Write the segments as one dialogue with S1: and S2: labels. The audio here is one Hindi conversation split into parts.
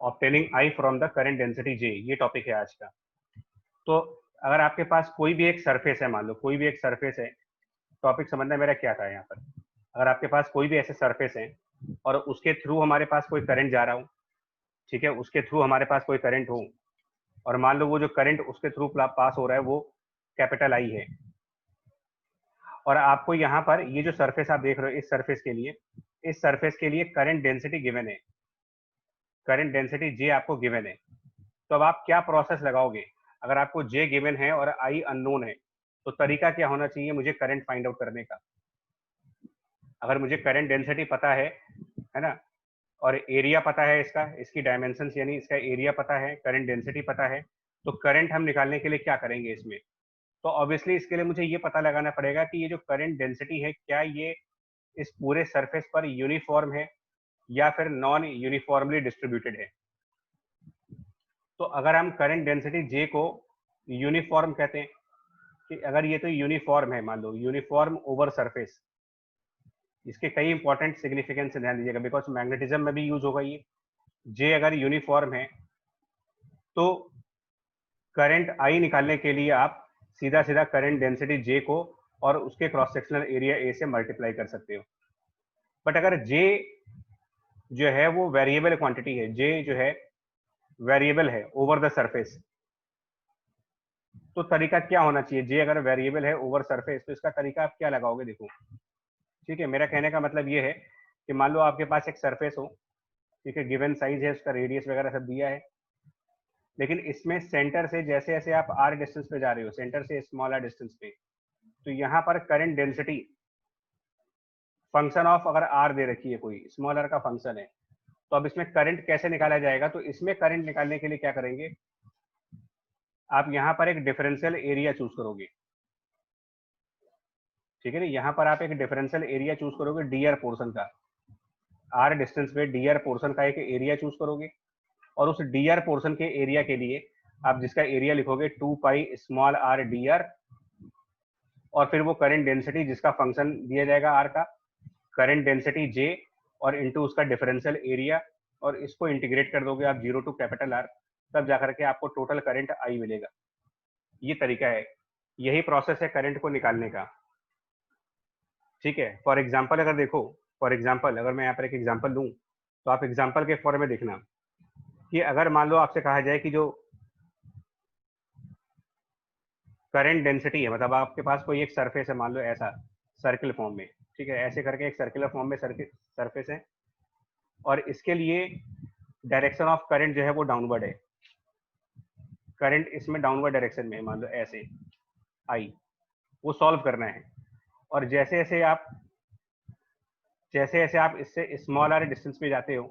S1: Obtaining I from the current density जे, ये टॉपिक है आज का। तो अगर आपके पास कोई भी एक सरफेस है, मान लो कोई भी एक सरफेस है, टॉपिक समझना मेरा क्या था यहाँ पर। अगर आपके पास कोई भी ऐसे सरफेस है और उसके थ्रू हमारे पास कोई करंट जा रहा हो, ठीक है, उसके थ्रू हमारे पास कोई करंट हो, और मान लो वो जो करंट उसके थ्रू पास हो रहा है वो कैपिटल आई है, और आपको यहाँ पर ये जो सरफेस आप देख रहे हो, इस सरफेस के लिए करंट डेंसिटी गिवन है, करंट डेंसिटी जे आपको गिवन है। तो अब आप क्या प्रोसेस लगाओगे? अगर आपको जे गिवन है और आई अननोन है, तो तरीका क्या होना चाहिए मुझे करंट फाइंड आउट करने का? अगर मुझे करंट डेंसिटी पता है ना, और एरिया पता है इसका, इसकी डायमेंशंस यानी इसका एरिया पता है, करंट डेंसिटी पता है, तो करंट हम निकालने के लिए क्या करेंगे इसमें? तो ऑब्वियसली इसके लिए मुझे ये पता लगाना पड़ेगा कि ये जो करंट डेंसिटी है, क्या ये इस पूरे सरफेस पर यूनिफॉर्म है या फिर नॉन यूनिफॉर्मली डिस्ट्रीब्यूटेड है। तो अगर हम करंट डेंसिटी जे को यूनिफॉर्म कहते हैं, कि अगर ये तो यूनिफॉर्म है, मान लो यूनिफॉर्म ओवर सरफेस, इसके कई इंपॉर्टेंट सिग्निफिकेंस ध्यान दीजिएगा, बिकॉज मैग्नेटिज्म में भी यूज होगा ये। जे अगर यूनिफॉर्म है तो करंट आई निकालने के लिए आप सीधा सीधा करंट डेंसिटी जे को और उसके क्रॉस सेक्शनल एरिया ए से मल्टीप्लाई कर सकते हो। बट अगर जे जो है वो वेरिएबल क्वांटिटी है, जे जो है वेरिएबल है ओवर द सरफेस, तो तरीका क्या होना चाहिए? जे अगर वेरिएबल है ओवर सरफेस, तो इसका तरीका आप क्या लगाओगे? देखो, ठीक है, मेरा कहने का मतलब ये है कि मान लो आपके पास एक सरफेस हो, ठीक है, गिवन साइज है, उसका रेडियस वगैरह सब दिया है, लेकिन इसमें सेंटर से जैसे जैसे आप आर डिस्टेंस पे जा रहे हो, सेंटर से स्मॉल आर डिस्टेंस पे, तो यहाँ पर करंट डेंसिटी फंक्शन ऑफ अगर आर दे रखी है, कोई स्मॉल आर का फंक्शन है, तो अब इसमें करंट कैसे निकाला जाएगा? तो इसमें करंट निकालने के लिए क्या करेंगे, आप यहाँ पर एक डिफरेंशियल एरिया चूज करोगे, ठीक है ना, यहाँ पर आप एक डिफरेंशियल एरिया चूज करोगे डी आर पोर्सन का, आर डिस्टेंस पे डी आर पोर्सन का एक एरिया चूज करोगे, और उस डी आर पोर्सन के एरिया के लिए आप जिसका एरिया लिखोगे 2 pi small r D R, और फिर वो करंट डेंसिटी जिसका फंक्शन दिया जाएगा आर का, करंट डेंसिटी जे और इनटू उसका डिफरेंशियल एरिया, और इसको इंटीग्रेट कर दोगे आप 0 टू कैपिटल आर, तब जाकर के आपको टोटल करंट आई मिलेगा। ये तरीका है, यही प्रोसेस है करंट को निकालने का, ठीक है। फॉर एग्जाम्पल अगर देखो, फॉर एग्जाम्पल अगर मैं यहाँ पर एक एग्जाम्पल लूँ, तो आप एग्जाम्पल के फॉर्म में देखना कि अगर मान लो आपसे कहा जाए कि जो करंट डेंसिटी है, मतलब आपके पास कोई एक सरफेस है, मान लो ऐसा सर्किल फॉर्म में, ठीक है, ऐसे करके एक सर्कुलर फॉर्म में सरफेस है, और इसके लिए डायरेक्शन ऑफ करंट जो है वो डाउनवर्ड है, करंट इसमें डाउनवर्ड डायरेक्शन में है, मान लो ऐसे आई, वो सॉल्व करना है। और जैसे जैसे आप इससे स्मॉल आर डिस्टेंस पे जाते हो,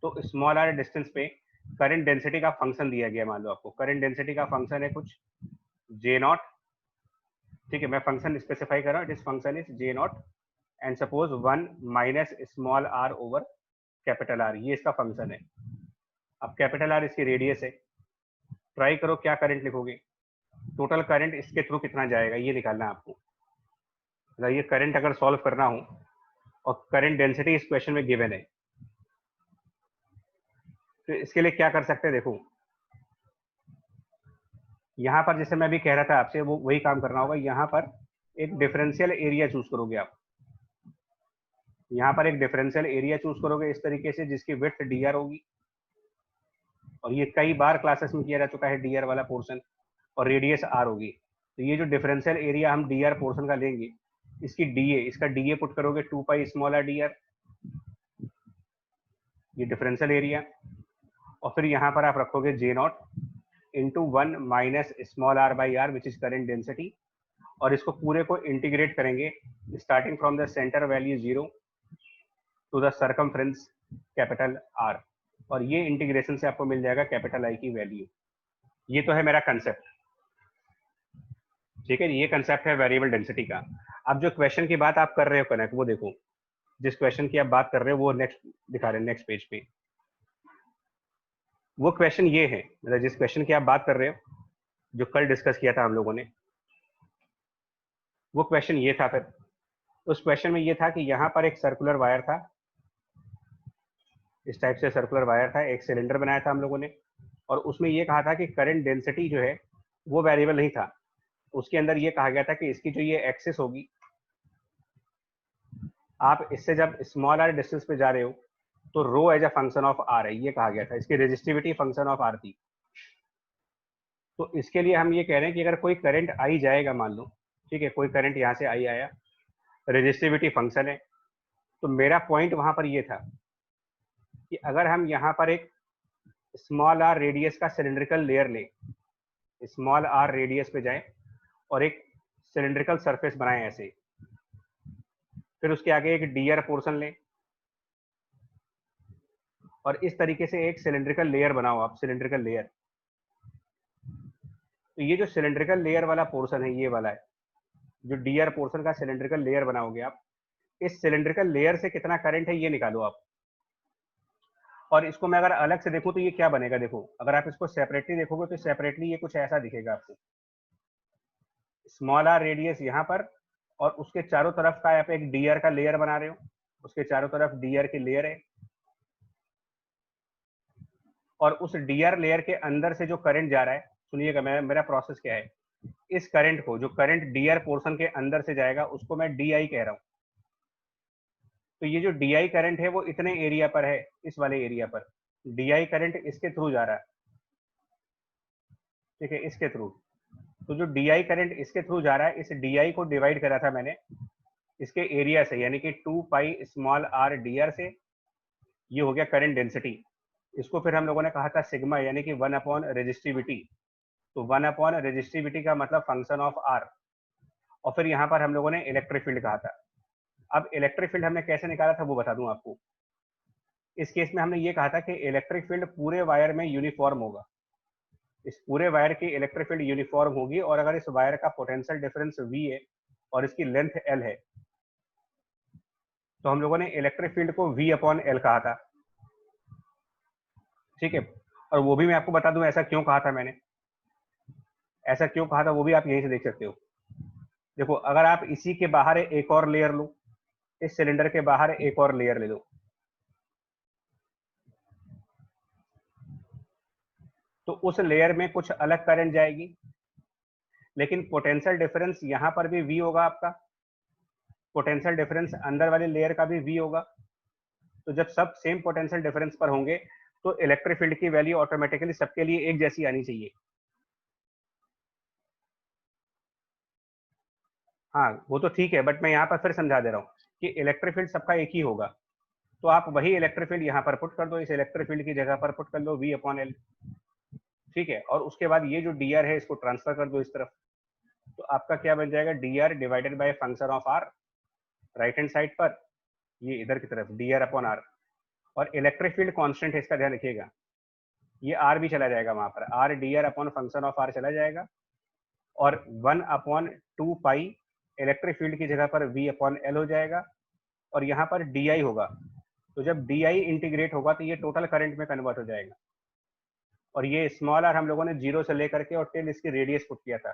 S1: तो स्मॉल आर डिस्टेंस पे करंट डेंसिटी का फंक्शन दिया गया, मान लो आपको करंट डेंसिटी का फंक्शन है कुछ जे नॉट, ठीक है, मैं फंक्शन स्पेसिफाई कर रहा हूँ, it is function is J naught and suppose 1 minus small R over capital R, ये इसका फंक्शन है। अब कैपिटल आर इसकी रेडियस है, ट्राई करो क्या करंट लिखोगे, टोटल करंट इसके थ्रू कितना जाएगा ये निकालना है आपको। मतलब ये करंट अगर सॉल्व करना हो और करंट डेंसिटी इस क्वेश्चन में गिवन है, तो इसके लिए क्या कर सकते हैं? देखो, यहाँ पर जैसे मैं भी कह रहा था आपसे, वो वही काम करना होगा। यहाँ पर एक डिफरेंशियल एरिया चूज करोगे आप, यहाँ पर एक डिफरेंशियल एरिया चूज करोगे इस तरीके से जिसकी विड्थ डी आर होगी, और ये कई बार क्लासेस में किया जा चुका है डी आर वाला पोर्शन, और रेडियस आर होगी। तो ये जो डिफरेंशियल एरिया हम डी आर पोर्शन का लेंगे, इसकी डी ए, इसका डी ए पुट करोगे 2 pi small r D r, ये डिफरेंशियल एरिया, और फिर यहाँ पर आप रखोगे J nought into 1 minus small r by r which is current density, और इसको पूरे को इंटीग्रेट करेंगे starting from the centre value 0 to the circumference capital R, और ये इंटीग्रेशन से आपको मिल जाएगा कैपिटल आई की वैल्यू। ये तो है मेरा कंसेप्ट, ठीक है, ये कंसेप्ट है वेरिएबल डेंसिटी का। अब जो क्वेश्चन की बात आप कर रहे हो कनेक्ट, वो देखो, जिस क्वेश्चन की आप बात कर रहे हो वो नेक्स्ट दिखा रहे हैं, नेक्स्ट पेज पे। वो क्वेश्चन ये है, मतलब जिस क्वेश्चन की आप बात कर रहे हो, जो कल डिस्कस किया था हम लोगों ने, वो क्वेश्चन ये था। फिर उस क्वेश्चन में ये था कि यहाँ पर एक सर्कुलर वायर था, इस टाइप से सर्कुलर वायर था, एक सिलेंडर बनाया था हम लोगों ने, और उसमें ये कहा था कि करंट डेंसिटी जो है वो वेरिएबल नहीं था। उसके अंदर ये कहा गया था कि इसकी जो ये एक्सिस होगी, आप इससे जब स्मॉल आर डिस्टेंस पे जा रहे हो तो rho as a function of r है, ये कहा गया था। इसकी रेजिस्टिविटी फंक्शन ऑफ आर थी। तो इसके लिए हम ये कह रहे हैं कि अगर कोई करंट आई जाएगा, मान लो, ठीक है, कोई करंट यहाँ से आई आया, रेजिस्टिविटी फंक्शन है, तो मेरा पॉइंट वहां पर ये था कि अगर हम यहाँ पर एक स्मॉल आर रेडियस का सिलिंड्रिकल लेयर लें, स्मॉल आर रेडियस पे जाएं और एक सिलिंड्रिकल सरफेस बनाएं ऐसे, फिर उसके आगे एक डीआर पोर्शन लें और इस तरीके से एक सिलिंड्रिकल लेयर बनाओ आप, सिलिंड्रिकल लेयर। तो ये जो सिलिंड्रिकल लेयर वाला पोर्शन है, ये वाला है, जो डीआर पोर्शन का सिलिंड्रिकल लेयर बनाओगे आप, इस सिलिंड्रिकल लेयर से कितना करंट है ये निकालो आप। और इसको मैं अगर अलग से देखूं तो ये क्या बनेगा, देखो, अगर आप इसको सेपरेटली देखोगे तो सेपरेटली ये कुछ ऐसा दिखेगा आपको। स्मॉल आर रेडियस यहाँ पर, और उसके चारों तरफ का आप एक डीआर का लेयर बना रहे हो, उसके चारों तरफ डीआर की लेयर है, और उस डीआर लेयर के अंदर से जो करंट जा रहा है, सुनिएगा मेरा प्रोसेस क्या है, इस करंट को, जो करंट डीआर पोर्शन के अंदर से जाएगा, उसको मैं डी आई कह रहा हूं। तो ये जो डी आई करंट है वो इतने एरिया पर है, इस वाले एरिया पर डी आई करंट इसके थ्रू जा रहा है, ठीक है, इसके थ्रू। तो जो डी आई करंट इसके थ्रू जा रहा है, इस डी आई को डिवाइड करा था मैंने इसके एरिया से, यानी कि 2 pi small r D R से, ये हो गया करंट डेंसिटी। इसको फिर हम लोगों ने कहा था सिग्मा, यानी कि 1 अपॉन रेजिस्टिविटी। तो 1 अपॉन रेजिस्टिविटी का मतलब फंक्शन ऑफ आर। और फिर यहाँ पर हम लोगों ने इलेक्ट्रिक फील्ड कहा था। अब इलेक्ट्रिक फील्ड हमने कैसे निकाला था वो बता दूं आपको। इस केस में हमने ये कहा था कि इलेक्ट्रिक फील्ड पूरे वायर में यूनिफॉर्म होगा, इस पूरे वायर की इलेक्ट्रिक फील्ड यूनिफॉर्म होगी, और अगर इस वायर का पोटेंशियल डिफरेंस V है और इसकी लेंथ L है, तो हम लोगों ने इलेक्ट्रिक फील्ड को V अपॉन L कहा था, ठीक है। और वो भी मैं आपको बता दूं ऐसा क्यों कहा था मैंने, ऐसा क्यों कहा था वो भी आप यहीं से देख सकते हो। देखो, अगर आप इसी के बाहर एक और लेयर लो, इस सिलेंडर के बाहर एक और लेयर ले लो, तो उस लेयर में कुछ अलग करंट जाएगी, लेकिन पोटेंशियल डिफरेंस यहां पर भी V होगा आपका, पोटेंशियल डिफरेंस अंदर वाली लेयर का भी V होगा। तो जब सब सेम पोटेंशियल डिफरेंस पर होंगे तो इलेक्ट्रिक फील्ड की वैल्यू ऑटोमेटिकली सबके लिए एक जैसी आनी चाहिए। हाँ, वो तो ठीक है, बट मैं यहाँ पर फिर समझा दे रहा हूँ कि इलेक्ट्रिक फील्ड सबका एक ही होगा। तो आप वही इलेक्ट्रिक फील्ड यहाँ पर पुट कर दो, इस इलेक्ट्रिक फील्ड की जगह पर पुट कर दो V अपॉन L, ठीक है। और उसके बाद ये जो डी आर है इसको ट्रांसफर कर दो इस तरफ, तो आपका क्या बन जाएगा, D R divided by function of R, right hand side पर, ये इधर की तरफ डी आर अपॉन आर। और इलेक्ट्रिक फील्ड कांस्टेंट है, इसका ध्यान रखिएगा, ये आर भी चला जाएगा वहां पर, R D R upon function of R चला जाएगा, और 1 अपॉन 2 पाई इलेक्ट्रिक फील्ड की जगह पर V अपॉन L हो जाएगा, और यहाँ पर डी आई होगा। तो जब डी आई इंटीग्रेट होगा तो ये टोटल करंट में कन्वर्ट हो जाएगा। और ये स्मॉल आर हम लोगों ने जीरो से लेकर के और टिल इसकी रेडियस पुट किया था,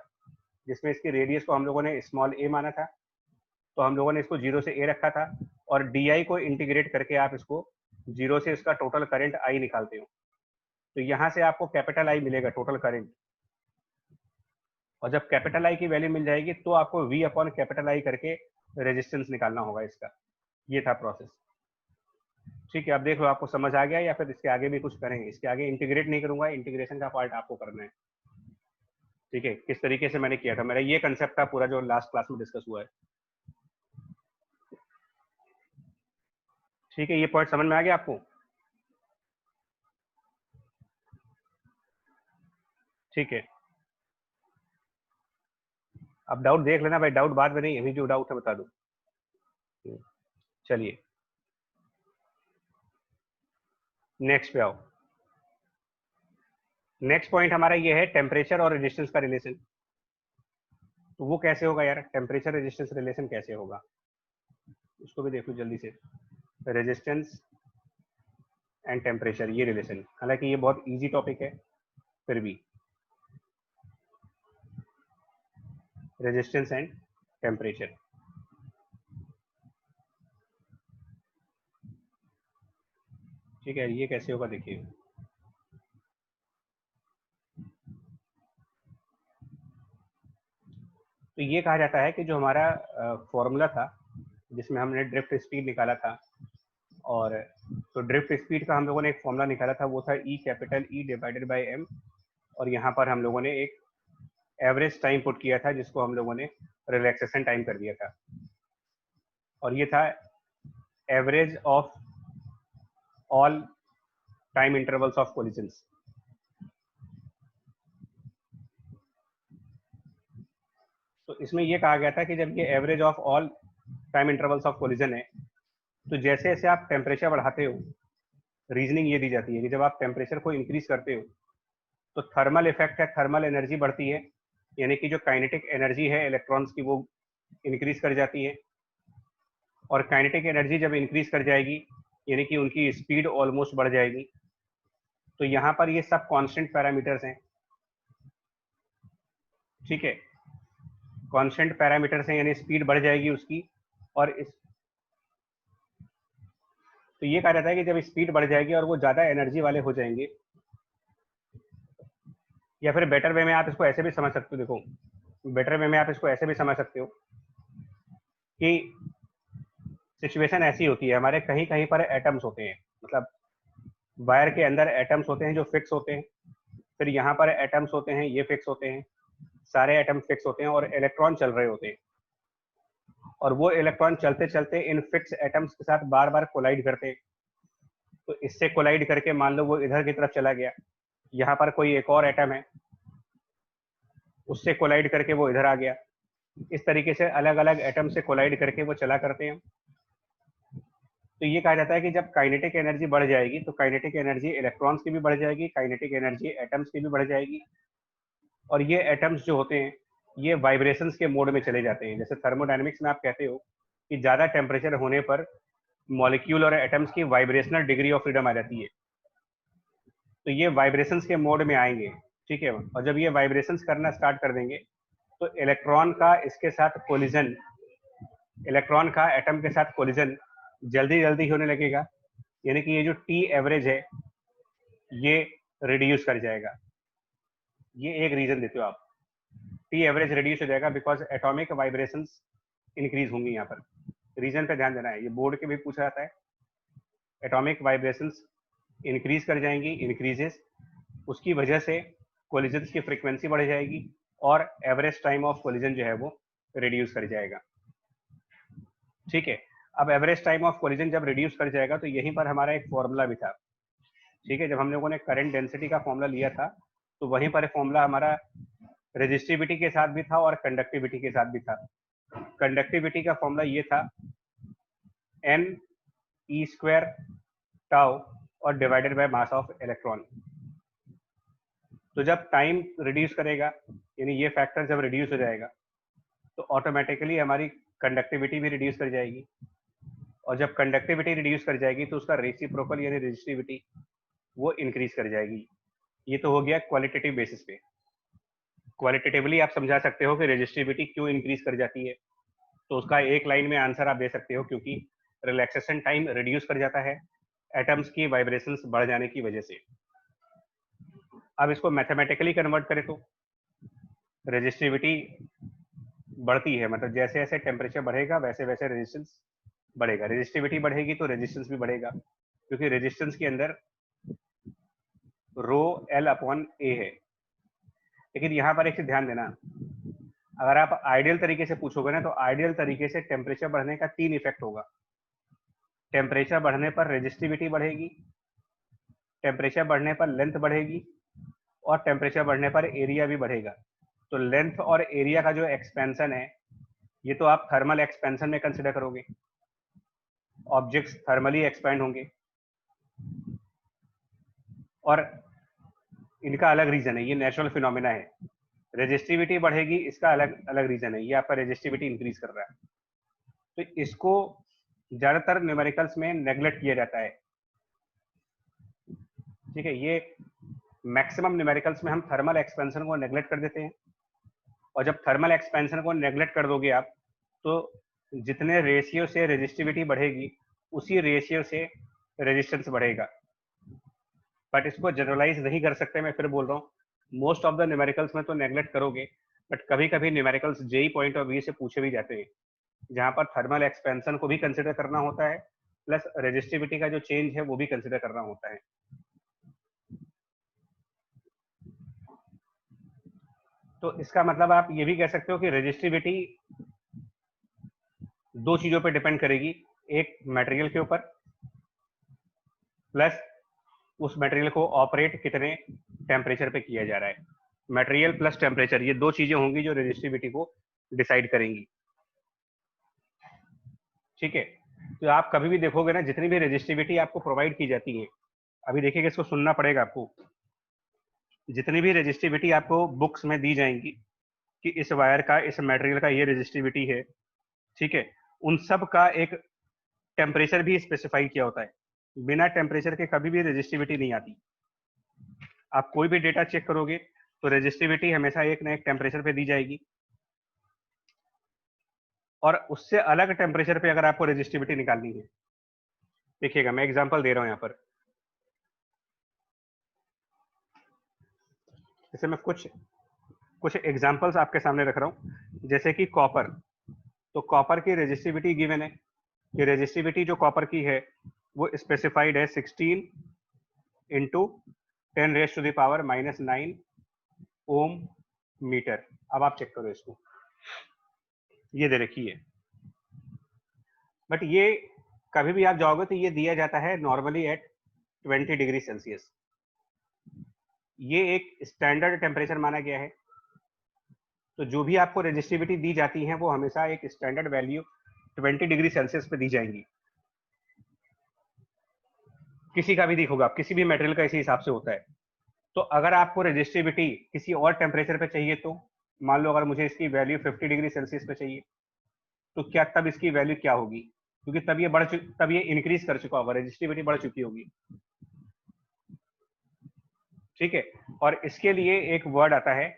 S1: जिसमें इसकी रेडियस को हम लोगों ने स्मॉल ए माना था, तो हम लोगों ने इसको जीरो से ए रखा था, और डी आई को इंटीग्रेट करके आप इसको जीरो से इसका टोटल करंट आई निकालते हो, तो यहाँ से आपको कैपिटल आई मिलेगा, टोटल करंट। और जब कैपिटल आई की वैल्यू मिल जाएगी तो आपको V अपॉन कैपिटल आई करके रेजिस्टेंस निकालना होगा इसका। ये था प्रोसेस, ठीक है। अब देख लो आपको समझ आ गया, या फिर इसके आगे भी कुछ करेंगे, इसके आगे इंटीग्रेट नहीं करूंगा, इंटीग्रेशन का पार्ट आपको करना है, ठीक है। किस तरीके से मैंने किया था, मेरा ये कंसेप्ट था पूरा जो लास्ट क्लास में डिस्कस हुआ है, ठीक है। ये पॉइंट समझ में आ गया आपको, ठीक है। अब डाउट देख लेना भाई, डाउट बाद में नहीं, अभी जो डाउट है बता दो। चलिए नेक्स्ट पे आओ। नेक्स्ट पॉइंट हमारा ये है टेम्परेचर और रेजिस्टेंस का रिलेशन। तो वो कैसे होगा यार, टेम्परेचर रेजिस्टेंस रिलेशन कैसे होगा, उसको भी देख लो जल्दी से। रेजिस्टेंस एंड टेम्परेचर, ये रिलेशन, हालांकि ये बहुत इजी टॉपिक है, फिर भी रेजिस्टेंस एंड टेम्परेचर। ठीक है, ये कैसे होगा देखिए। तो ये कहा जाता है कि जो हमारा फॉर्मूला था जिसमें हमने ड्रिफ्ट स्पीड निकाला था, और तो ड्रिफ्ट स्पीड का हम लोगों ने एक फॉर्मूला निकाला था, वो था E capital E divided by M, और यहाँ पर हम लोगों ने एक एवरेज टाइम पुट किया था जिसको हम लोगों ने रिलैक्सेशन टाइम कर दिया था, और ये था average of all time intervals of collisions. तो इसमें ये कहा गया था कि जब ये average of all time intervals of collision है, तो जैसे जैसे आप टेम्परेचर बढ़ाते हो, रीजनिंग ये दी जाती है कि जब आप टेम्परेचर को इंक्रीज करते हो तो थर्मल इफेक्ट है, थर्मल एनर्जी बढ़ती है, यानी कि जो काइनेटिक एनर्जी है इलेक्ट्रॉन्स की वो इंक्रीज कर जाती है, और काइनेटिक एनर्जी जब इंक्रीज कर जाएगी यानी कि उनकी स्पीड ऑलमोस्ट बढ़ जाएगी। तो यहाँ पर ये सब कांस्टेंट पैरामीटर्स हैं, ठीक है, कांस्टेंट पैरामीटर्स हैं, यानी स्पीड बढ़ जाएगी उसकी, और इस तो ये कहा जाता है कि जब स्पीड बढ़ जाएगी और वो ज़्यादा एनर्जी वाले हो जाएंगे, या फिर बेटर वे में आप इसको ऐसे भी समझ सकते हो, देखो बेटर वे में आप इसको ऐसे भी समझ सकते हो कि सिचुएशन ऐसी होती है, हमारे कहीं कहीं पर एटम्स होते हैं, मतलब वायर के अंदर एटम्स होते हैं जो फिक्स होते हैं, फिर यहाँ पर एटम्स होते हैं ये फिक्स होते हैं, सारे एटम फिक्स होते हैं और इलेक्ट्रॉन चल रहे होते हैं, और वो इलेक्ट्रॉन चलते चलते इन फिक्स एटम्स के साथ बार बार कोलाइड करते हैं। तो इससे कोलाइड करके मान लो वो इधर की तरफ चला गया, यहाँ पर कोई एक और एटम है, उससे कोलाइड करके वो इधर आ गया, इस तरीके से अलग अलग एटम से कोलाइड करके वो चला करते हैं। तो ये कहा जाता है कि जब काइनेटिक एनर्जी बढ़ जाएगी तो काइनेटिक एनर्जी इलेक्ट्रॉन्स की भी बढ़ जाएगी, काइनेटिक एनर्जी एटम्स की भी बढ़ जाएगी, और ये एटम्स जो होते हैं ये वाइब्रेशंस के मोड में चले जाते हैं। जैसे थर्मोडायनेमिक्स में आप कहते हो कि ज़्यादा टेम्परेचर होने पर मॉलिक्यूल और एटम्स की वाइब्रेशनल डिग्री ऑफ फ्रीडम आ जाती है, तो ये वाइब्रेशंस के मोड में आएंगे, ठीक है, और जब ये वाइब्रेशंस करना स्टार्ट कर देंगे तो इलेक्ट्रॉन का इसके साथ कोलिजन, इलेक्ट्रॉन का एटम के साथ कोलिजन जल्दी जल्दी होने लगेगा, यानी कि ये जो टी एवरेज है ये रिड्यूस कर जाएगा। ये एक रीजन देते हो आप, टी एवरेज रिड्यूस हो जाएगा बिकॉज एटॉमिक वाइब्रेशंस इंक्रीज होंगी। यहाँ पर रीजन पे ध्यान देना है, ये बोर्ड के भी पूछा जाता है। एटॉमिक वाइब्रेशंस इंक्रीज कर जाएंगी, इंक्रीजेस, उसकी वजह से कोलिजन्स की फ्रीक्वेंसी बढ़ जाएगी और एवरेज टाइम ऑफ कोलिजन जो है वो रिड्यूस कर जाएगा, ठीक है। अब एवरेज टाइम ऑफ कोलिजन जब रिड्यूस कर जाएगा तो यहीं पर हमारा एक फॉर्मूला भी था, ठीक है, जब हम लोगों ने करंट डेंसिटी का फॉर्मूला लिया था तो वहीं पर फॉर्मूला हमारा रेजिस्टिविटी के साथ भी था और कंडक्टिविटी के साथ भी था। कंडक्टिविटी का फॉर्मूला ये था एन ई स्क्वायर टाउ और divided by mass of electron. तो जब टाइम रिड्यूस करेगा यानी ये फैक्टर जब रिड्यूस हो जाएगा तो ऑटोमेटिकली हमारी कंडक्टिविटी भी रिड्यूस कर जाएगी, और जब कंडक्टिविटी रिड्यूस कर जाएगी तो उसका रेसिप्रोकल यानी रेजिस्टिविटी वो इंक्रीज कर जाएगी। ये तो हो गया क्वालिटेटिव बेसिस पे। क्वालिटेटिवली आप समझा सकते हो कि रेजिस्टिविटी क्यों इंक्रीज कर जाती है, तो उसका एक लाइन में आंसर आप दे सकते हो, क्योंकि रिलैक्सेशन टाइम रिड्यूस कर जाता है एटम्स की वाइब्रेशंस बढ़ जाने की वजह से। अब इसको मैथमेटिकली कन्वर्ट करें तो रेजिस्टिविटी बढ़ती है, मतलब जैसे जैसे टेम्परेचर बढ़ेगा वैसे वैसे रेजिस्टेंस बढ़ेगा, रेजिस्टिविटी बढ़ेगी तो रेजिस्टेंस भी बढ़ेगा, क्योंकि रेजिस्टेंस के अंदर रो एल अपॉन ए है। लेकिन यहाँ पर एक चीज ध्यान देना, अगर आप आइडियल तरीके से पूछोगे ना तो आइडियल तरीके से टेम्परेचर बढ़ने का 3 इफेक्ट होगा। टेम्परेचर बढ़ने पर रेजिस्टिविटी बढ़ेगी, टेम्परेचर बढ़ने पर लेंथ बढ़ेगी, और टेम्परेचर बढ़ने पर एरिया भी बढ़ेगा। तो लेंथ और एरिया का जो एक्सपेंशन है ये तो आप थर्मल एक्सपेंशन में कंसिडर करोगे, ऑब्जेक्ट्स थर्मली एक्सपेंड होंगे, और इनका अलग रीजन है, ये नेचुरल फिनोमिना है। रेजिस्टिविटी बढ़ेगी, इसका अलग अलग रीजन है, ये आपका रेजिस्टिविटी इंक्रीज कर रहा है। तो इसको ज्यादातर न्यूमेरिकल्स में नेग्लेक्ट किया जाता है, ठीक है। ये मैक्सिमम न्यूमेरिकल्स में हम थर्मल एक्सपेंशन को नेग्लेक्ट कर देते हैं, और जब थर्मल एक्सपेंशन को नेग्लेक्ट कर दोगे आप तो जितने रेशियो से रेजिस्टिविटी बढ़ेगी उसी रेशियो से रेजिस्टेंस बढ़ेगा। बट इसको जनरलाइज नहीं कर सकते। मैं फिर बोल रहा हूँ, मोस्ट ऑफ द न्यूमेरिकल्स में तो नेग्लेक्ट करोगे, बट कभी कभी numericals JEE point of view से पूछे भी जाते हैं, जहां पर थर्मल एक्सपेंशन को भी कंसिडर करना होता है, प्लस रेजिस्टिविटी का जो चेंज है वो भी कंसिडर करना होता है। तो इसका मतलब आप ये भी कह सकते हो कि रेजिस्टिविटी दो चीजों पे डिपेंड करेगी, एक मटेरियल के ऊपर, प्लस उस मटेरियल को ऑपरेट कितने टेम्परेचर पे किया जा रहा है। मटेरियल प्लस टेम्परेचर, ये दो चीजें होंगी जो रेजिस्टिविटी को डिसाइड करेंगी। ठीक है, तो आप कभी भी देखोगे ना, जितनी भी रेजिस्टिविटी आपको प्रोवाइड की जाती है, अभी देखिएगा, इसको सुनना पड़ेगा आपको, जितनी भी रेजिस्टिविटी आपको बुक्स में दी जाएंगी कि इस वायर का, इस मटेरियल का ये रेजिस्टिविटी है, ठीक है, उन सब का एक टेम्परेचर भी स्पेसिफाई किया होता है। बिना टेम्परेचर के कभी भी रेजिस्टिविटी नहीं आती। आप कोई भी डेटा चेक करोगे तो रेजिस्टिविटी हमेशा एक ना एक टेम्परेचर पे दी जाएगी, और उससे अलग टेम्परेचर पे अगर आपको रेजिस्टिविटी निकालनी है, देखिएगा मैं एग्जांपल दे रहा हूं यहाँ पर, जैसे मैं कुछ एग्जांपल्स आपके सामने रख रहा हूं, जैसे कि कॉपर। तो कॉपर की रेजिस्टिविटी गिवन है कि रेजिस्टिविटी जो कॉपर की है वो स्पेसिफाइड है 16 इंटू 10⁻⁻⁹ ओम मीटर। अब आप चेक करो इसको, ये दे रखी है, बट ये कभी भी आप जाओगे तो ये दिया जाता है नॉर्मली एट 20 डिग्री सेल्सियस। ये एक स्टैंडर्ड टेम्परेचर माना गया है। तो जो भी आपको रेजिस्टिविटी दी जाती है वो हमेशा एक स्टैंडर्ड वैल्यू 20 डिग्री सेल्सियस पे दी जाएंगी। किसी का भी देखोगे आप, किसी भी मटेरियल का इसी हिसाब से होता है। तो अगर आपको रेजिस्टिविटी किसी और टेम्परेचर पे चाहिए, तो मान लो अगर मुझे इसकी वैल्यू 50 डिग्री सेल्सियस पे चाहिए, तो क्या तब इसकी वैल्यू क्या होगी, क्योंकि तब ये इंक्रीज कर चुका होगा, रेजिस्टिविटी बढ़ चुकी होगी। ठीक है, और इसके लिए एक वर्ड आता है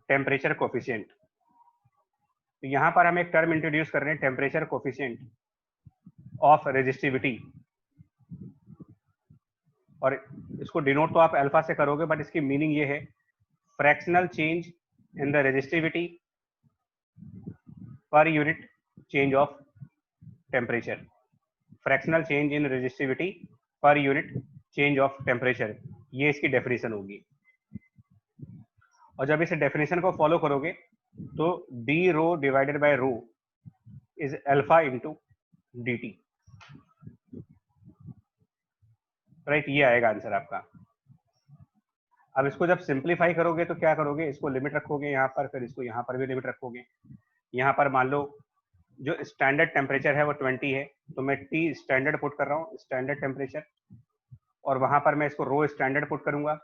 S1: टेम्परेचर कोफिशिएंट। तो यहां पर हम एक टर्म इंट्रोड्यूस कर रहे हैं, टेम्परेचर कोफिशिएंट ऑफ रेजिस्टिविटी, और इसको डिनोट तो आप अल्फा से करोगे, बट इसकी मीनिंग ये है, fractional change in the resistivity per unit change of temperature. Fractional change in resistivity per unit change of temperature, ये इसकी डेफिनेशन होगी। और जब इस डेफिनेशन को फॉलो करोगे तो D rho divided by rho is alpha into D T, right, ये आएगा आंसर आपका। अब इसको जब सिंप्लीफाई करोगे तो क्या करोगे, इसको लिमिट रखोगे यहाँ पर, फिर इसको यहाँ पर भी लिमिट रखोगे। यहाँ पर मान लो जो स्टैंडर्ड टेम्परेचर है वो 20 है, तो मैं टी स्टैंडर्ड पुट कर रहा हूँ, स्टैंडर्ड टेम्परेचर, और वहां पर मैं इसको रो स्टैंडर्ड पुट करूंगा,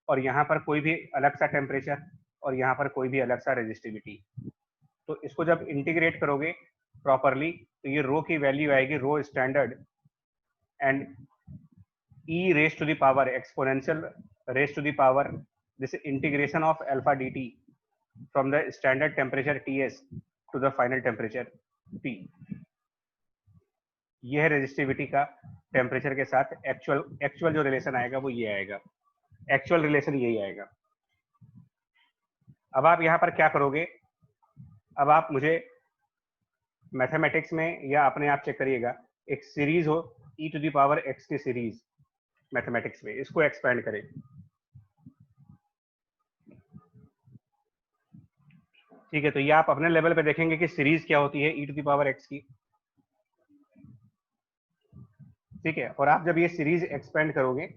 S1: और यहाँ पर कोई भी अलग सा टेम्परेचर, और यहाँ पर कोई भी अलग सा रेजिस्टिविटी। तो इसको जब इंटीग्रेट करोगे प्रॉपरली तो ये रो की वैल्यू आएगी rho standard and e raised to the power exponential raised to the power this integration of alpha dt from the standard temperature Ts to the final temperature T। यह है रेजिस्टिविटी का टेम्परेचर के साथ एक्चुअल जो रिलेशन आएगा वो ये आएगा, एक्चुअल रिलेशन यही आएगा। अब आप यहाँ पर क्या करोगे, अब आप मुझे मैथमेटिक्स में या अपने आप चेक करिएगा, एक सीरीज हो e to the power x की सीरीज मैथमेटिक्स में, इसको एक्सपेंड करें। ठीक है, तो ये आप अपने लेवल पे देखेंगे कि सीरीज क्या होती है e to the power x की। ठीक है, और आप जब ये सीरीज एक्सपेंड करोगे,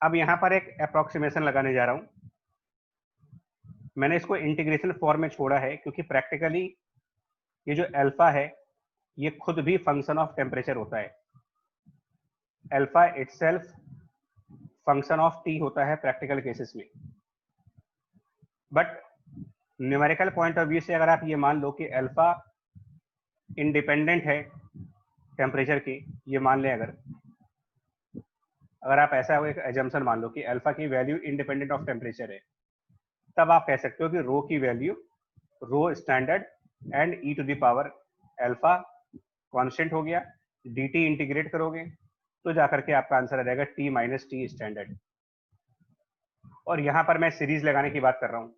S1: अब यहां पर एक अप्रोक्सीमेशन लगाने जा रहा हूं। मैंने इसको इंटीग्रेशन फॉर्म में छोड़ा है क्योंकि प्रैक्टिकली ये जो अल्फा है ये खुद भी फंक्शन ऑफ टेम्परेचर होता है। Alpha itself function of T होता है प्रैक्टिकल केसेस में, but numerical point of view से अगर आप ये मान लो कि अल्फा इंडिपेंडेंट है टेम्परेचर के, ये मान लें, अगर आप ऐसा एक एजम्पशन मान लो कि अल्फा की वैल्यू इंडिपेंडेंट ऑफ टेम्परेचर है, तब आप कह सकते हो कि रो की value rho standard and e to the power alpha constant हो गया, dt इंटीग्रेट करोगे तो जाकर के आपका आंसर आ जाएगा टी माइनस टी स्टैंडर्ड। और यहाँ पर मैं सीरीज लगाने की बात कर रहा हूँ,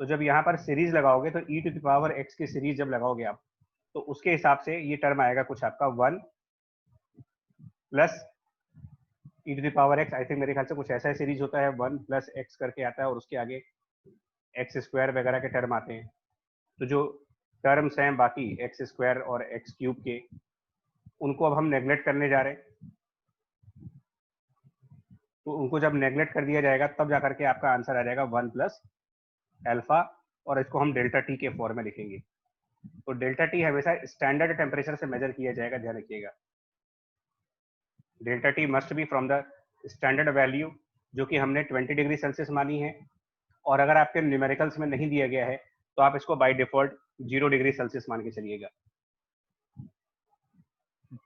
S1: तो जब यहाँ पर सीरीज लगाओगे तो ई टू द पावर एक्स की सीरीज जब लगाओगे आप, तो उसके हिसाब से ये टर्म आएगा कुछ आपका 1 plus E to the power X, I think मेरे ख्याल से कुछ ऐसा सीरीज होता है, 1 प्लस एक्स करके आता है और उसके आगे एक्स स्क्वायर वगैरह के टर्म आते हैं। तो जो टर्म्स हैं बाकी एक्स स्क्वायर और एक्स क्यूब के, उनको अब हम नेग्लेक्ट करने जा रहे हैं। तो उनको जब नेग्लेक्ट कर दिया जाएगा तब जाकर के आपका आंसर आ जाएगा 1 प्लस एल्फा, और इसको हम डेल्टा टी के फॉर्म में लिखेंगे। तो डेल्टा टी हमेशा स्टैंडर्ड टेम्परेचर से मेजर किया जाएगा, ध्यान रखिएगा। Delta T must be from the standard value, जो कि हमने 20 डिग्री सेल्सियस मानी है। और अगर आपके न्यूमेरिकल्स में नहीं दिया गया है तो आप इसको बाय डिफॉल्ट 0 डिग्री सेल्सियस मान के चलिएगा।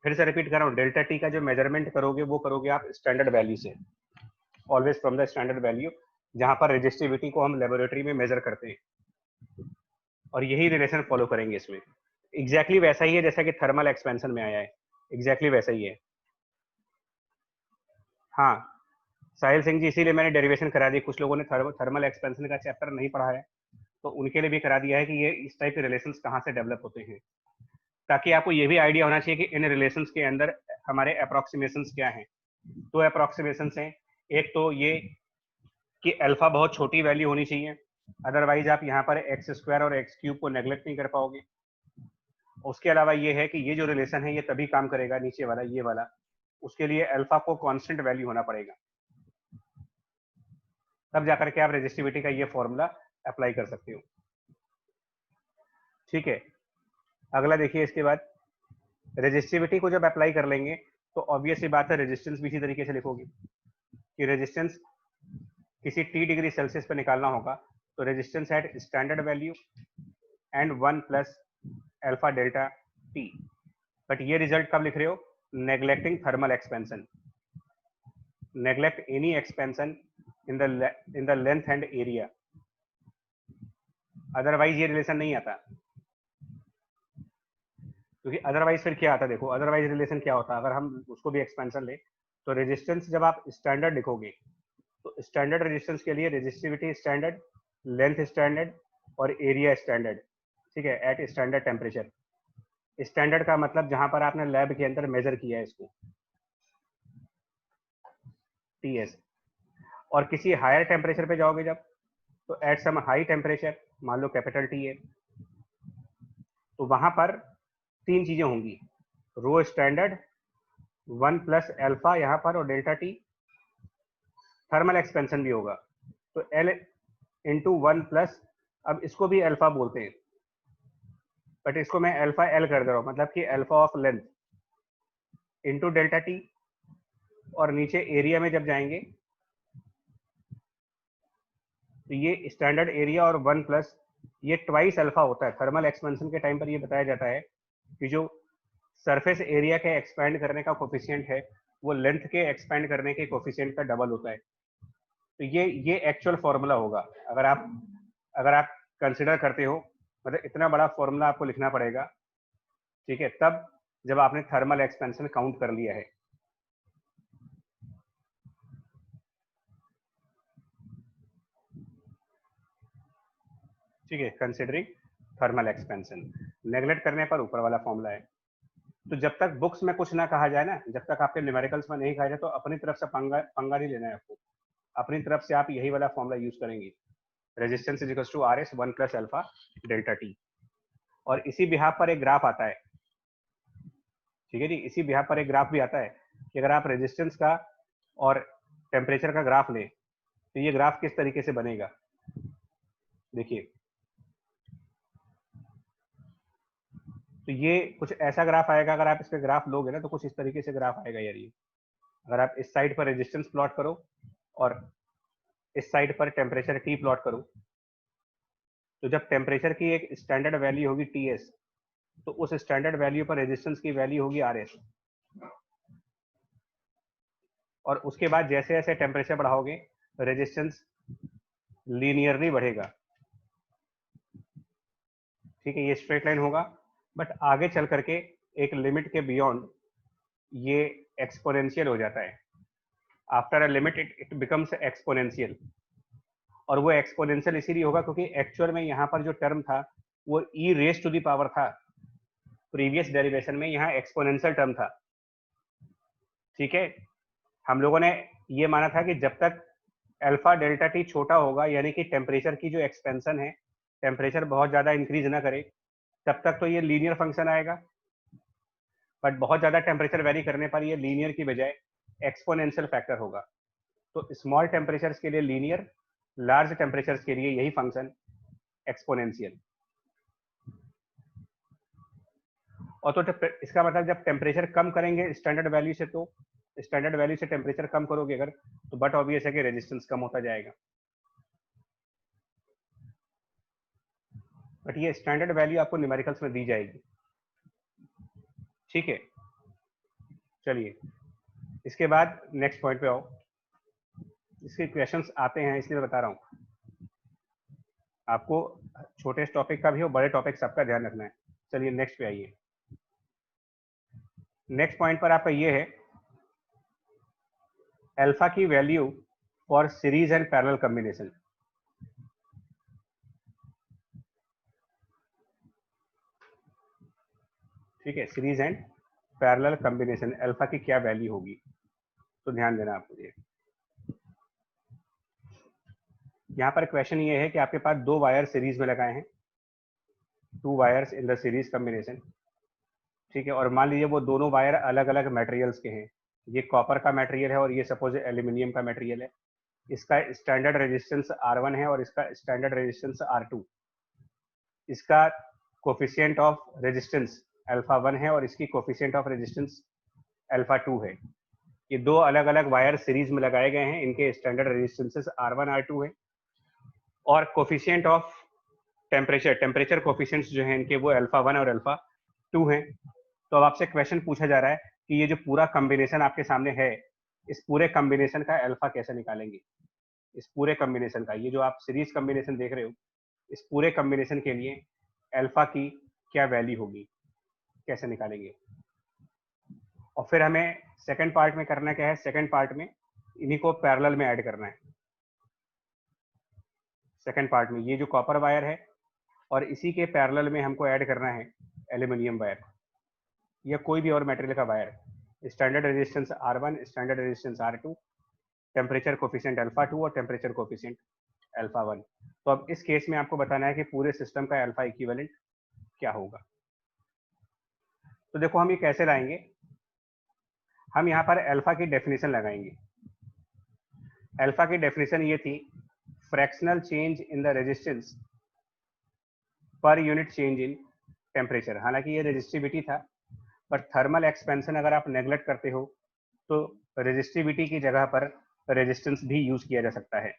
S1: फिर से रिपीट कर रहा हूँ, डेल्टा टी का जो मेजरमेंट करोगे वो करोगे आप स्टैंडर्ड वैल्यू से, always from the standard value, जहां पर रेजिस्टिविटी को हम लेबोरेटरी में मेजर करते हैं। और यही रिलेशन फॉलो करेंगे इसमें। एग्जैक्टली वैसा ही है जैसा कि थर्मल एक्सपेंशन में आया है, एग्जैक्टली वैसा ही है। हाँ साहिल सिंह जी, इसीलिए मैंने डेरिवेशन करा दी। कुछ लोगों ने थर्मल एक्सपेंशन का चैप्टर नहीं पढ़ा है, तो उनके लिए भी करा दिया है कि ये इस टाइप के रिलेशंस कहाँ से डेवलप होते हैं, ताकि आपको ये भी आइडिया होना चाहिए कि इन रिलेशंस के अंदर हमारे अप्रोक्सीमेशंस क्या हैं। तो अप्रोक्सीमेशंस हैं, एक तो ये कि अल्फा बहुत छोटी वैल्यू होनी चाहिए, अदरवाइज आप यहाँ पर एक्स स्क्वायर और एक्स क्यूब को नेग्लेक्ट नहीं कर पाओगे। उसके अलावा ये है कि ये जो रिलेशन है ये तभी काम करेगा, नीचे वाला ये वाला, उसके लिए अल्फा को कांस्टेंट वैल्यू होना पड़ेगा, तब जाकर के आप रेजिस्टिविटी का ये फॉर्मूला अप्लाई कर सकते हो। ठीक है, अगला देखिए। इसके बाद रेजिस्टिविटी को जब अप्लाई कर लेंगे तो ऑब्वियस सी बात है रेजिस्टेंस भी इसी तरीके से लिखोगे कि रेजिस्टेंस किसी टी डिग्री सेल्सियस पर निकालना होगा, तो resistance at standard value and 1 plus alpha delta T. But ये रिजल्ट कब लिख रहे हो? Neglecting thermal expansion, neglect any expansion in the length and area, otherwise ये रिलेशन नहीं आता। क्योंकि अदरवाइज फिर क्या आता, देखो अदरवाइज रिलेशन क्या होता, अगर हम उसको भी एक्सपेंशन ले तो रेजिस्टेंस जब आप स्टैंडर्ड लिखोगे तो स्टैंडर्ड रेजिस्टेंस के लिए रेजिस्टिविटी स्टैंडर्ड, लेंथ स्टैंडर्ड और एरिया स्टैंडर्ड, ठीक है, एट स्टैंडर्ड टेम्परेचर। स्टैंडर्ड का मतलब जहां पर आपने लैब के अंदर मेजर किया है इसको, टीएस। और किसी हायर टेम्परेचर पे जाओगे जब, तो एट सम हाई टेम्परेचर, मान लो कैपिटल टी है, तो वहां पर तीन चीजें होंगी, रो स्टैंडर्ड, 1 प्लस एल्फा यहाँ पर और डेल्टा टी, थर्मल एक्सपेंशन भी होगा, तो एल इंटू 1 प्लस, अब इसको भी अल्फा बोलते हैं बट इसको मैं अल्फा एल कर दे रहा हूँ, मतलब कि alpha of length into delta T, और नीचे एरिया में जब जाएंगे तो ये स्टैंडर्ड एरिया और 1 प्लस ये ट्वाइस अल्फा होता है। थर्मल एक्सपेंशन के टाइम पर ये बताया जाता है कि जो सरफेस एरिया के एक्सपैंड करने का कोफिशिएंट है वो लेंथ के एक्सपैंड करने के कोफिशिएंट का डबल होता है। तो ये एक्चुअल फॉर्मूला होगा, अगर आप कंसिडर करते हो, मतलब इतना बड़ा फॉर्मूला आपको लिखना पड़ेगा, ठीक है, तब जब आपने थर्मल एक्सपेंशन काउंट कर लिया है। ठीक है, कंसिडरिंग थर्मल एक्सपेंशन, नेग्लेक्ट करने पर ऊपर वाला फॉर्मूला है। तो जब तक बुक्स में कुछ ना कहा जाए ना, जब तक आपके न्यूमेरिकल्स में नहीं कहा जाए, तो अपनी तरफ से पंगा नहीं लेना है आपको, अपनी तरफ से आप यही वाला फॉर्मूला यूज करेंगे, resistance is equal to R S 1 plus alpha delta T. और इसी बिहाफ पर एक ग्राफ आता है, ठीक है जी, इसी बिहाफ पर एक ग्राफ भी आता है कि अगर आप रेजिस्टेंस का और टेम्परेचर का ग्राफ लें तो ये ग्राफ किस तरीके से बनेगा, देखिए। तो ये कुछ ऐसा ग्राफ आएगा, अगर आप इस पे ग्राफ लोगे ना तो कुछ इस तरीके से ग्राफ आएगा यार ये। अगर आप इस साइड पर रेजिस्टेंस प्लॉट करो और इस साइड पर टेम्परेचर टी प्लॉट करो, तो जब टेम्परेचर की एक स्टैंडर्ड वैल्यू होगी टी एस, तो उस स्टैंडर्ड वैल्यू पर रेजिस्टेंस की वैल्यू होगी आर एस। और उसके बाद जैसे जैसे टेम्परेचर बढ़ाओगे रेजिस्टेंस लीनियरली बढ़ेगा, ठीक है, ये स्ट्रेट लाइन होगा। बट आगे चल करके एक लिमिट के बियॉन्ड ये एक्सपोनेंशियल हो जाता है। After a limit it becomes exponential, और वो एक्सपोनेंशियल इसीलिए होगा क्योंकि एक्चुअल में यहाँ पर जो टर्म था वो e raise to the power था, प्रीवियस डेरिवेशन में यहाँ एक्सपोनेंशियल टर्म था। ठीक है, हम लोगों ने ये माना था कि जब तक अल्फा डेल्टा टी छोटा होगा, यानी कि टेम्परेचर की जो एक्सपेंशन है, टेम्परेचर बहुत ज्यादा इंक्रीज ना करे, तब तक तो ये लीनियर फंक्शन आएगा। बट बहुत ज्यादा टेम्परेचर वेरी करने पर ये लीनियर की बजाय एक्सपोनेंशियल फैक्टर होगा। तो स्मॉल टेम्परेचर्स के लिए लीनियर, लार्ज टेम्परेचर्स के लिए यही फंक्शन एक्सपोनेंशियल। और तो इसका मतलब जब टेम्परेचर कम करेंगे स्टैंडर्ड वैल्यू से, तो स्टैंडर्ड वैल्यू से टेम्परेचर कम करोगे अगर, तो बट ऑब्वियस है कि रेजिस्टेंस कम होता जाएगा। बट ये स्टैंडर्ड वैल्यू आपको न्यूमेरिकल्स में दी जाएगी। ठीक है, चलिए इसके बाद नेक्स्ट पॉइंट पे आओ। इसके क्वेश्चंस आते हैं इसलिए मैं बता रहा हूँ आपको, छोटे टॉपिक का भी हो बड़े टॉपिक सबका ध्यान रखना है। चलिए नेक्स्ट पे आइए। नेक्स्ट पॉइंट पर आपका ये है अल्फा की value for series and parallel combination. ठीक है, series and parallel combination alpha की क्या वैल्यू होगी, तो ध्यान देना आपको। ये यहाँ पर क्वेश्चन ये है कि आपके पास दो वायर सीरीज में लगाए हैं, 2 wires in the series combination. ठीक है, और मान लीजिए वो दोनों वायर अलग अलग मटेरियल्स के हैं, ये कॉपर का मटेरियल है और ये सपोज एल्यूमिनियम का मटेरियल है। इसका स्टैंडर्ड रेजिस्टेंस R1 है और इसका स्टैंडर्ड रेजिस्टेंस R2। इसका कोफिशिएंट ऑफ रेजिस्टेंस अल्फा 1 है और इसकी कोफिशिएंट ऑफ रेजिस्टेंस अल्फा 2 है। ये दो अलग अलग वायर सीरीज में लगाए गए हैं, इनके स्टैंडर्ड रेजिस्टेंसेस R1 R2 है, और कोफिशिएंट ऑफ टेम्परेचर कोफिशिएंट्स जो हैं इनके वो अल्फा 1 और अल्फा 2 हैं। तो अब आपसे क्वेश्चन पूछा जा रहा है कि ये जो पूरा कॉम्बिनेशन आपके सामने है, इस पूरे कॉम्बिनेशन का अल्फा कैसे निकालेंगे। इस पूरे कॉम्बिनेशन का, ये जो आप सीरीज कॉम्बिनेशन देख रहे हो, इस पूरे कॉम्बिनेशन के लिए अल्फा की क्या वैल्यू होगी, कैसे निकालेंगे। और फिर हमें सेकंड पार्ट में करना क्या है, सेकंड पार्ट में इन्हीं को पैरेलल में ऐड करना है। सेकंड पार्ट में ये जो कॉपर वायर है और इसी के पैरेलल में हमको ऐड करना है एल्यूमिनियम वायर या कोई भी और मटेरियल का wire. Standard resistance R1, standard resistance R2, temperature coefficient alpha 2 और टेम्परेचर कोफिशिएंट अल्फा 1। तो अब इस केस में आपको बताना है कि पूरे सिस्टम का अल्फा इक्विवेलेंट क्या होगा। तो देखो हम ये कैसे लाएंगे, हम यहाँ पर अल्फा की डेफिनेशन लगाएंगे। अल्फा की डेफिनेशन ये थी, fractional change in the resistance per unit change in temperature. हालांकि ये रेजिस्टिविटी था, पर थर्मल एक्सपेंशन अगर आप नेग्लेक्ट करते हो तो रेजिस्टिविटी की जगह पर रेजिस्टेंस भी यूज किया जा सकता है।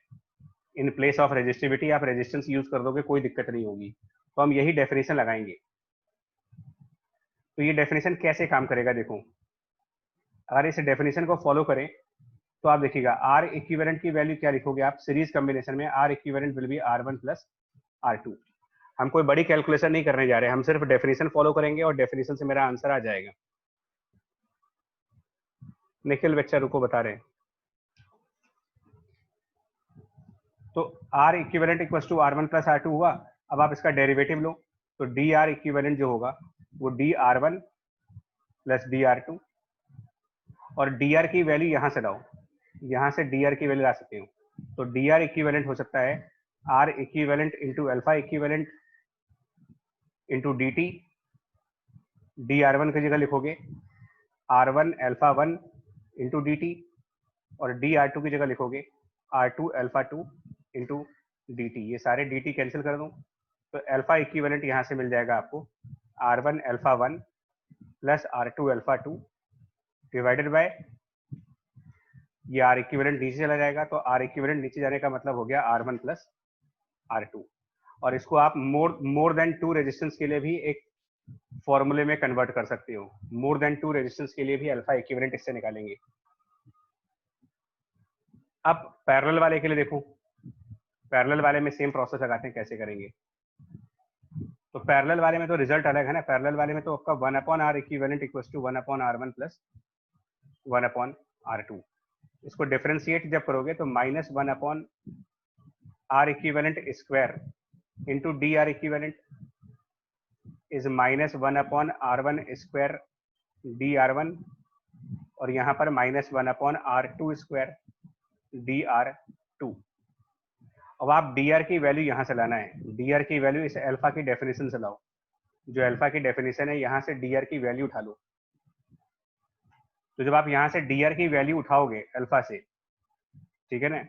S1: इन प्लेस ऑफ रेजिस्टिविटी आप रेजिस्टेंस यूज कर दोगे, कोई दिक्कत नहीं होगी। तो हम यही डेफिनेशन लगाएंगे। तो ये डेफिनेशन कैसे काम करेगा, देखो अगर इस डेफिनेशन को फॉलो करें तो आप देखिएगा आर इक्विवेलेंट की वैल्यू क्या लिखोगे आप सीरीज कॉम्बिनेशन में, R equivalent will be R1 plus R2। हम कोई बड़ी कैलकुलेशन नहीं करने जा रहे, हम सिर्फ डेफिनेशन फॉलो करेंगे और डेफिनेशन से मेरा आंसर आ जाएगा। निखिल बच्चा रुको बता रहे हैं। तो R equivalent equals to R1 plus R2 हुआ। अब आप इसका डेरिवेटिव लो, तो डी आर इक्विवेलेंट जो होगा वो DR1 प्लस DR2, और DR की वैल्यू यहां से लाओ, यहां से DR की वैल्यू ला सकते हो। तो DR इक्विवेलेंट हो सकता है R equivalent into alpha equivalent into DT। DR1 की जगह लिखोगे R1 अल्फा 1 इंटू DT, और DR2 की जगह लिखोगे R2 अल्फा 2 इंटू DT। ये सारे DT कैंसिल कर दूं तो अल्फा इक्विवेलेंट यहां से मिल जाएगा आपको R1 alpha 1 plus R2 alpha 2 divided by, ये R इक्विवेलेंट नीचे चला जाएगा, तो R इक्विवेलेंट नीचे जाने का मतलब हो गया R1 प्लस R2। और इसको आप मोर देन 2 रेजिस्टेंस के लिए भी एक फॉर्मूले में कन्वर्ट कर सकते हो। मोर देन 2 रेजिस्टेंस के लिए भी अल्फा इक्विवेलेंट इससे निकालेंगे। अब पैरेलल वाले के लिए देखो, पैरेलल वाले में सेम प्रोसेस लगाते हैं, कैसे करेंगे। तो पैरेलल वाले में तो रिजल्ट अलग है ना, पैरेलल वाले में तो आपका 1/r equivalent equals to 1/r1 plus 1/R2। इसको डिफरेंशिएट जब करोगे तो -1/R equivalent square into DR equivalent is -1/R1 square DR1, और यहाँ पर -1/R2 स्क्वायर DR2। अब आप DR की वैल्यू यहाँ से लाना है, DR की वैल्यू इस अल्फा की डेफिनेशन से लाओ, जो अल्फा की डेफिनेशन है यहाँ से DR की वैल्यू उठा लो। तो जब आप यहाँ से DR की वैल्यू उठाओगे अल्फा से, ठीक है ना,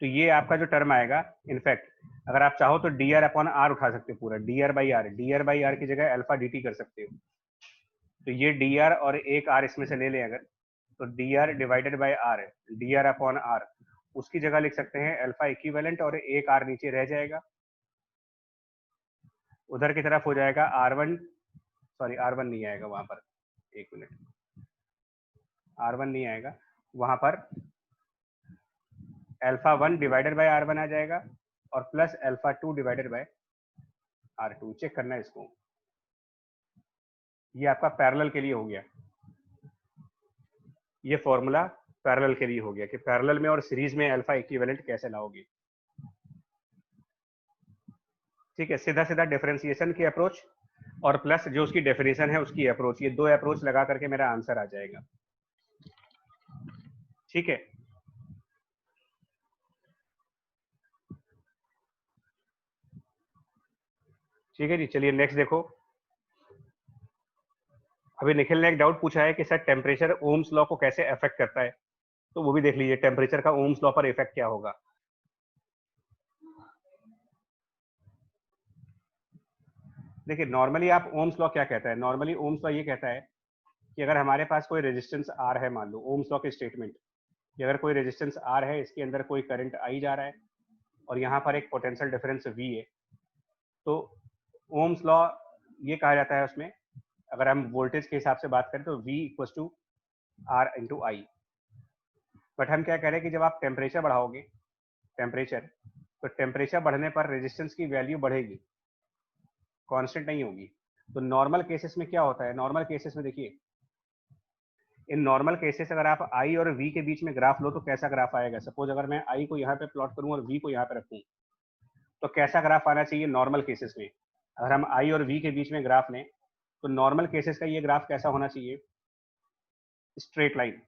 S1: तो ये आपका जो टर्म आएगा, इनफैक्ट अगर आप चाहो तो DR/R उठा सकते हो पूरा, DR/R की जगह अल्फा DT कर सकते हो। तो ये DR और एक R इसमें से ले लें अगर, तो DR/R, DR/R, उसकी जगह लिख सकते हैं अल्फा इक्विवेलेंट और एक R नीचे रह जाएगा, उधर की तरफ हो जाएगा R1, सॉरी R1 नहीं आएगा वहां पर, एक मिनट, R1 नहीं आएगा वहां पर, α1/R1 आ जाएगा और प्लस α2/R2। चेक करना है इसको, ये आपका पैरेलल के लिए हो गया, ये फॉर्मूला पैरेलल के लिए हो गया कि पैरेलल में और सीरीज में अल्फा इक्विवेलेंट कैसे लाओगे। ठीक है, सीधा सीधा डिफरेंशिएशन की अप्रोच और प्लस जो उसकी डेफिनेशन है उसकी अप्रोच, ये दो अप्रोच लगा करके मेरा आंसर आ जाएगा। ठीक है, ठीक है जी, चलिए नेक्स्ट देखो। अभी निखिल ने एक डाउट पूछा है कि सर टेम्परेचर ओम्स लॉ को कैसे अफेक्ट करता है, तो वो भी देख लीजिए, टेम्परेचर का ओम्स लॉ पर इफेक्ट क्या होगा। देखिए नॉर्मली आप ओम्स लॉ क्या कहता है, नॉर्मली ओम्स लॉ ये कहता है कि अगर हमारे पास कोई रेजिस्टेंस आर है, मान लो ओम्स लॉ के स्टेटमेंट कि अगर कोई रेजिस्टेंस आर है, इसके अंदर कोई करंट आई जा रहा है और यहाँ पर एक पोटेंशियल डिफरेंस वी है, तो ओम्स लॉ ये कहा जाता है उसमें, अगर हम वोल्टेज के हिसाब से बात करें तो V = R/I। बट हम क्या कह रहे हैं कि जब आप टेम्परेचर बढ़ाओगे, टेम्परेचर, तो टेम्परेचर बढ़ने पर रेजिस्टेंस की वैल्यू बढ़ेगी, कांस्टेंट नहीं होगी। तो नॉर्मल केसेस में क्या होता है, नॉर्मल केसेस में देखिए, इन नॉर्मल केसेस अगर आप I और V के बीच में ग्राफ लो तो कैसा ग्राफ आएगा। सपोज अगर मैं I को यहाँ पे प्लॉट करूँ और V को यहाँ पे रखूँ, तो कैसा ग्राफ आना चाहिए नॉर्मल केसेस में। अगर हम I और V के बीच में ग्राफ लें तो नॉर्मल केसेस का ये ग्राफ कैसा होना चाहिए, स्ट्रेट लाइन,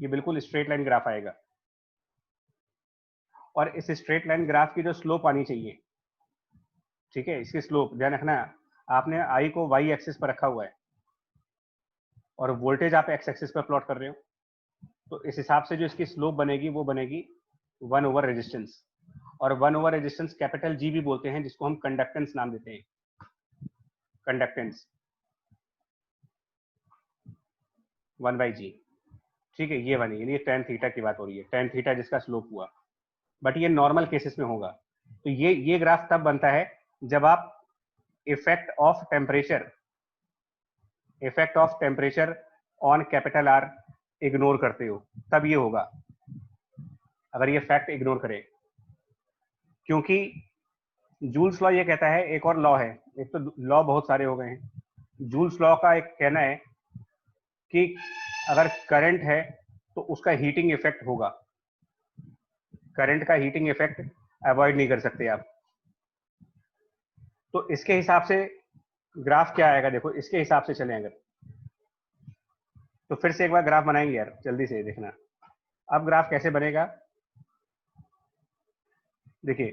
S1: ये बिल्कुल स्ट्रेट लाइन ग्राफ आएगा। और इस स्ट्रेट लाइन ग्राफ की जो स्लोप आनी चाहिए, ठीक है, इसकी स्लोप ध्यान रखना, आपने I को Y एक्सिस पर रखा हुआ है और वोल्टेज आप X एक्सिस पर प्लॉट कर रहे हो, तो इस हिसाब से जो इसकी स्लोप बनेगी वो बनेगी 1/रेजिस्टेंस, और 1/रेजिस्टेंस कैपिटल G भी बोलते हैं, जिसको हम कंडक्टेंस नाम देते हैं, कंडक्टेंस 1/G। ठीक है, ये बनी, ये tan थीटा की बात हो रही है, tan थीटा जिसका स्लोप हुआ, बट ये नॉर्मल केसेस में होगा। तो ये ग्राफ तब बनता है जब आप effect of temperature on capital R ignore करते हो, तब ये होगा, अगर ये फैक्ट इग्नोर करें। क्योंकि जूल्स लॉ ये कहता है, एक और लॉ है, एक तो लॉ बहुत सारे हो गए हैं, जूल्स लॉ का एक कहना है कि अगर करंट है तो उसका हीटिंग इफेक्ट होगा, करंट का हीटिंग इफेक्ट अवॉइड नहीं कर सकते आप। तो इसके हिसाब से ग्राफ क्या आएगा, देखो इसके हिसाब से चलें अगर, तो फिर से एक बार ग्राफ बनाएंगे यार, जल्दी से देखना। अब ग्राफ कैसे बनेगा, देखिए,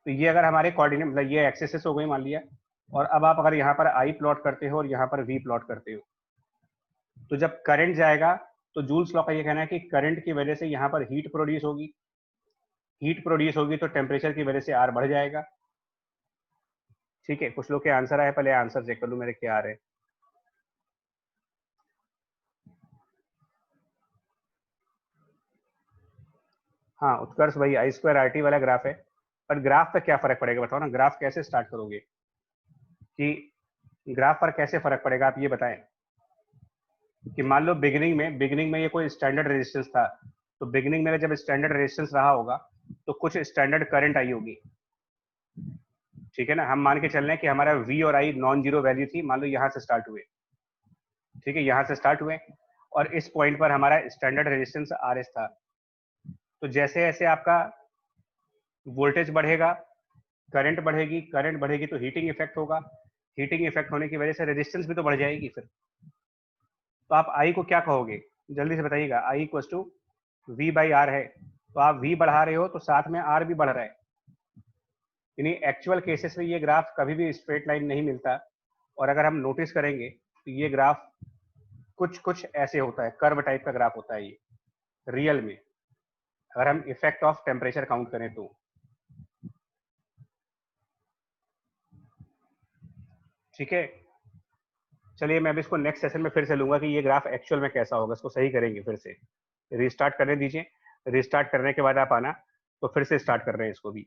S1: तो ये अगर हमारे कोऑर्डिनेट, मतलब ये एक्सेस हो गई मान लिया, और अब आप अगर यहाँ पर I प्लॉट करते हो और यहाँ पर V प्लॉट करते हो, तो जब करंट जाएगा तो जूल्स लॉ का ये कहना है कि करंट की वजह से यहाँ पर हीट प्रोड्यूस होगी, हीट प्रोड्यूस होगी तो टेम्परेचर की वजह से R बढ़ जाएगा। ठीक है, कुछ लोग के आंसर आए, पहले आंसर चेक कर लूं मेरे क्या आ रहे हैं। हाँ उत्कर्ष भाई, I2RT वाला ग्राफ है, पर ग्राफ पे क्या फर्क पड़ेगा बताओ ना, ग्राफ कैसे स्टार्ट करोगे, कि ग्राफ पर कैसे फर्क पड़ेगा आप ये बताएं। कि मान लो बिगिनिंग में ये कोई स्टैंडर्ड रेजिस्टेंस था, तो बिगिनिंग में जब स्टैंडर्ड रेजिस्टेंस रहा होगा तो कुछ स्टैंडर्ड करंट आई होगी, ठीक है ना। हम मान के चल रहे हैं कि हमारा V और I नॉन जीरो वैल्यू थी, मान लो यहाँ से स्टार्ट हुए, ठीक है, यहाँ से स्टार्ट हुए, और इस पॉइंट पर हमारा स्टैंडर्ड रेजिस्टेंस RS था। तो जैसे जैसे आपका वोल्टेज बढ़ेगा, करंट बढ़ेगी, करंट बढ़ेगी तो हीटिंग इफेक्ट होगा, हीटिंग इफेक्ट होने की वजह से रेजिस्टेंस भी तो बढ़ जाएगी फिर। तो आप I को क्या कहोगे, जल्दी से बताइएगा। I इक्वल टू V/R है, तो आप V बढ़ा रहे हो तो साथ में R भी बढ़ रहा है। यानी एक्चुअल केसेस में ये ग्राफ कभी भी स्ट्रेट लाइन नहीं मिलता, और अगर हम नोटिस करेंगे तो ये ग्राफ कुछ कुछ ऐसे होता है, कर्व टाइप का ग्राफ होता है ये रियल में, अगर हम इफेक्ट ऑफ टेम्परेचर काउंट करें तो। ठीक है, चलिए मैं अब इसको नेक्स्ट सेशन में फिर से लूंगा कि ये ग्राफ एक्चुअल में कैसा होगा, इसको सही करेंगे फिर से। रिस्टार्ट करने दीजिए, रिस्टार्ट करने के बाद आप आना, तो फिर से स्टार्ट कर रहे हैं इसको भी।